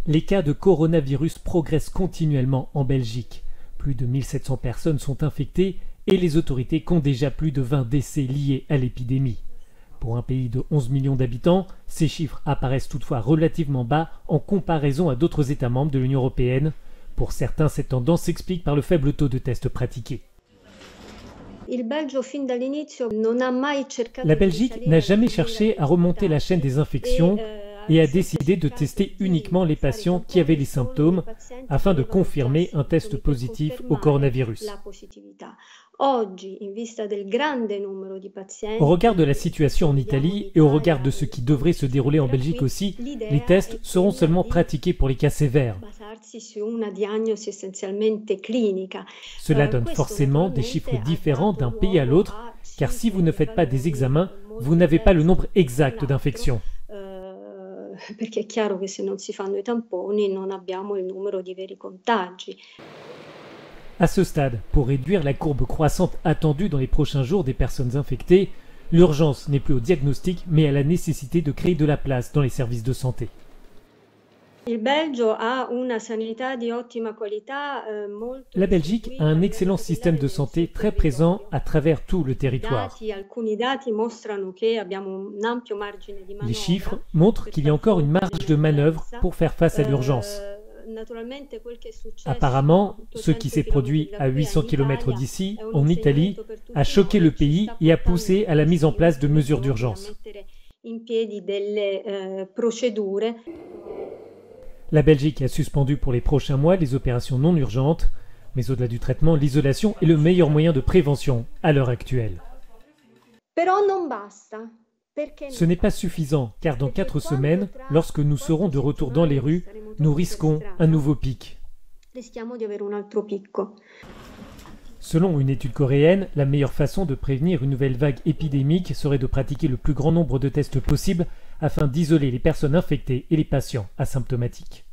Les cas de coronavirus progressent continuellement en Belgique. Plus de 1700 personnes sont infectées et les autorités comptent déjà plus de 20 décès liés à l'épidémie. Pour un pays de 11 millions d'habitants, ces chiffres apparaissent toutefois relativement bas en comparaison à d'autres États membres de l'Union européenne. Pour certains, cette tendance s'explique par le faible taux de tests pratiqués. La Belgique n'a jamais cherché à remonter la chaîne des infections et a décidé de tester uniquement les patients qui avaient les symptômes afin de confirmer un test positif au coronavirus. Au regard de la situation en Italie et au regard de ce qui devrait se dérouler en Belgique aussi, les tests seront seulement pratiqués pour les cas sévères. Cela donne forcément des chiffres différents d'un pays à l'autre, car si vous ne faites pas des examens, vous n'avez pas le nombre exact d'infections. Perché è chiaro che se non si fanno i tamponi non abbiamo il numero di veri contagi. À ce stade, pour réduire la courbe croissante attendue dans les prochains jours des personnes infectées, l'urgence n'est plus au diagnostic mais à la nécessité de créer de la place dans les services de santé. La Belgique a un excellent système de santé très présent à travers tout le territoire. Les chiffres montrent qu'il y a encore une marge de manœuvre pour faire face à l'urgence. Apparemment, ce qui s'est produit à 800 km d'ici, en Italie, a choqué le pays et a poussé à la mise en place de mesures d'urgence. La Belgique a suspendu pour les prochains mois les opérations non urgentes, mais au-delà du traitement, l'isolation est le meilleur moyen de prévention à l'heure actuelle. Ce n'est pas suffisant, car dans 4 semaines, lorsque nous serons de retour dans les rues, nous risquons un nouveau pic. Selon une étude coréenne, la meilleure façon de prévenir une nouvelle vague épidémique serait de pratiquer le plus grand nombre de tests possible afin d'isoler les personnes infectées et les patients asymptomatiques.